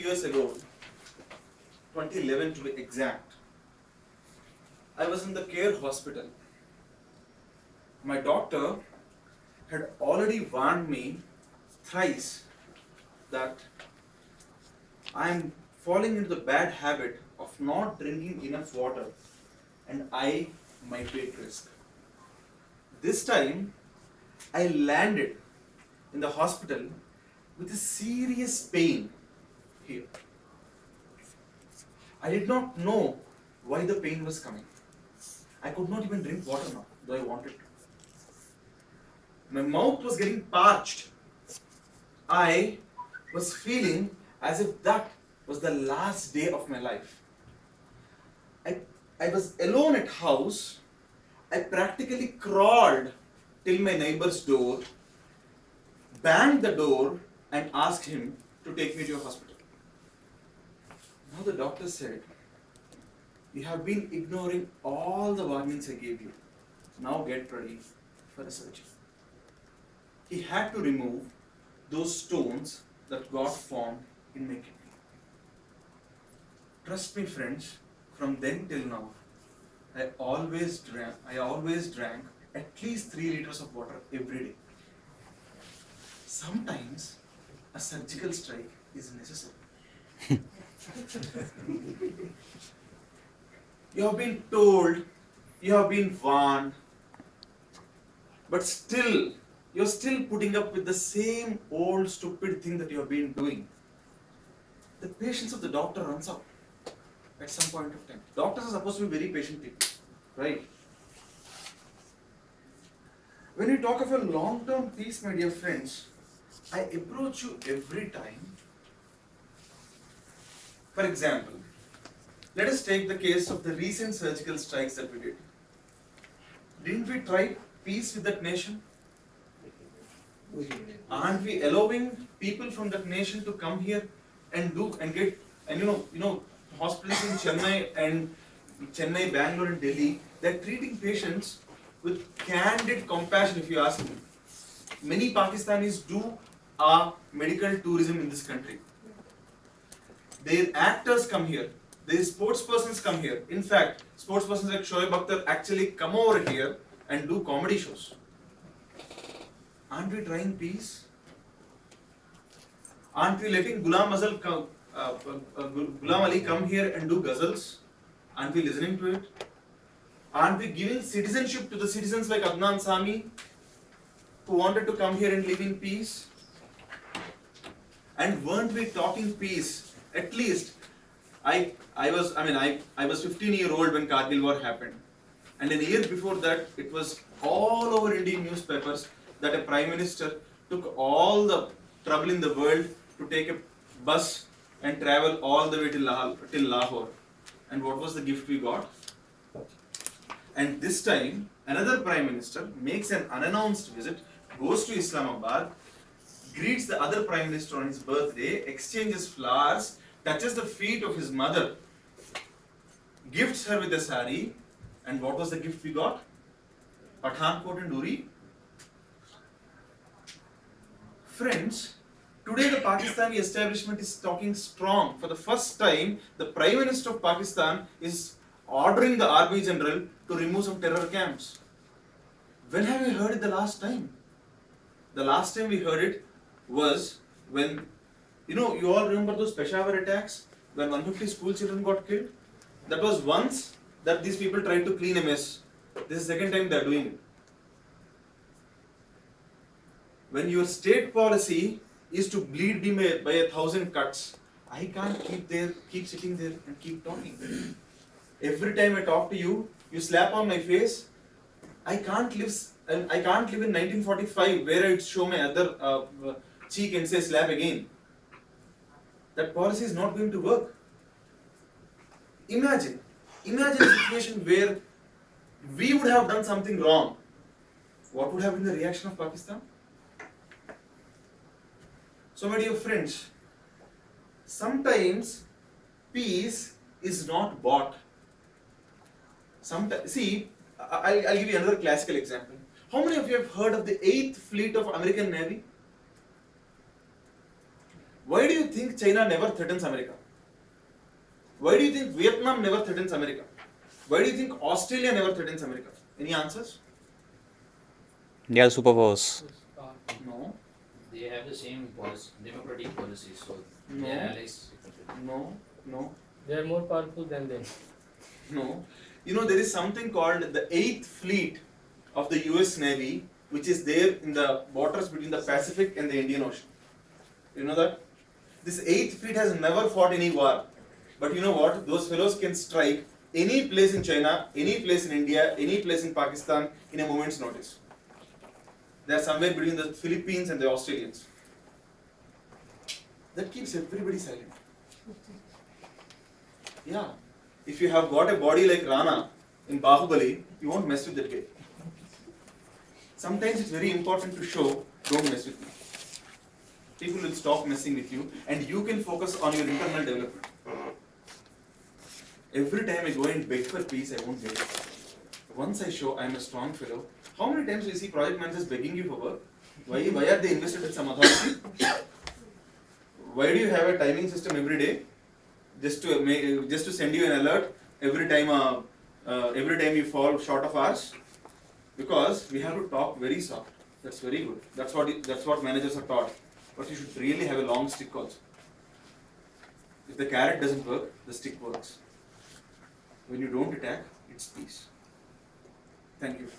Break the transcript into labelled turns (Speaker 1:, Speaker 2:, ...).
Speaker 1: years ago, 2011 to be exact, I was in the care hospital. My doctor had already warned me thrice that I am falling into the bad habit of not drinking enough water and I might be at risk. This time, I landed in the hospital with a serious pain here. I did not know why the pain was coming. I could not even drink water now, though I wanted to. My mouth was getting parched. I was feeling as if that was the last day of my life. I was alone at house. I practically crawled till my neighbor's door, banged the door and asked him to take me to a hospital. Now the doctor said, "You have been ignoring all the warnings I gave you. Now get ready for a surgery." He had to remove those stones that got formed in my kidney. Trust me, friends, from then till now, I always drank at least 3 liters of water every day. Sometimes a surgical strike is necessary. You have been told, you have been warned, but still, you're still putting up with the same old stupid thing that you have been doing. The patience of the doctor runs out at some point of time. Doctors are supposed to be very patient people, right? When you talk of a long-term peace, my dear friends, I approach you every time. For example, let us take the case of the recent surgical strikes that we did. Didn't we try peace with that nation? Aren't we allowing people from that nation to come here and hospitals in Chennai, Bangalore and Delhi, they're treating patients with candid compassion, if you ask me. Many Pakistanis do medical tourism in this country. Their actors come here. Their sports persons come here. In fact, sports persons like Shoaib Akhtar actually come over here and do comedy shows. Aren't we trying peace? Aren't we letting Ghulam Ali come here and do ghazals? Aren't we listening to it? Aren't we giving citizenship to the citizens like Adnan Sami who wanted to come here and live in peace? And weren't we talking peace? At least, I was 15-year-old when Kargil war happened. And a year before that, it was all over Indian newspapers that a Prime Minister took all the trouble in the world to take a bus and travel all the way till Lahore. And what was the gift we got? And this time, another Prime Minister makes an unannounced visit, goes to Islamabad, greets the other Prime Minister on his birthday, exchanges flowers, touches the feet of his mother, gifts her with a sari, and what was the gift we got? Pathankot and Uri. Friends, today the Pakistani establishment is talking strong. For the first time, the Prime Minister of Pakistan is ordering the Army General to remove some terror camps. When have we heard it the last time? The last time we heard it was when, you all remember those Peshawar attacks when 150 school children got killed? That was once that these people tried to clean a mess. This is the second time they are doing it. When your state policy is to bleed me by 1,000 cuts, I can't keep sitting there and keep talking. Every time I talk to you, you slap on my face. I can't live in 1945 where I'd show my other cheek and say slap again. That policy is not going to work. Imagine a situation where we would have done something wrong. What would have been the reaction of Pakistan? So my dear friends, sometimes peace is not bought. See, I'll give you another classical example. How many of you have heard of the 8th Fleet of American Navy? Why do you think China never threatens America? Why do you think Vietnam never threatens America? Why do you think Australia never threatens America? Any answers?
Speaker 2: They are superpowers.
Speaker 1: No.
Speaker 3: They have the same democratic policies, so
Speaker 1: No.
Speaker 3: they are allies.
Speaker 1: No. No.
Speaker 4: They are more powerful than them.
Speaker 1: No. You know, there is something called the 8th Fleet of the US Navy, which is there in the waters between the Pacific and the Indian Ocean. You know that? This 8th Fleet has never fought any war. But you know what? Those fellows can strike any place in China, any place in India, any place in Pakistan in a moment's notice. They are somewhere between the Philippines and the Australians. That keeps everybody silent. Yeah. If you have got a body like Rana in Bahubali, you won't mess with that guy. Sometimes it's very important to show, don't mess with me. People will stop messing with you and you can focus on your internal development. Every time I go and beg for peace, I won't get it. Once I show I am a strong fellow, how many times do you see project managers begging you for work? Why are they invested in some authority? Why do you have a timing system every day? Just to send you an alert every time you fall short of hours? Because we have to talk very soft. That's very good. That's what managers are taught. But you should really have a long stick also. If the carrot doesn't work, the stick works. When you don't attack, it's peace. Thank you.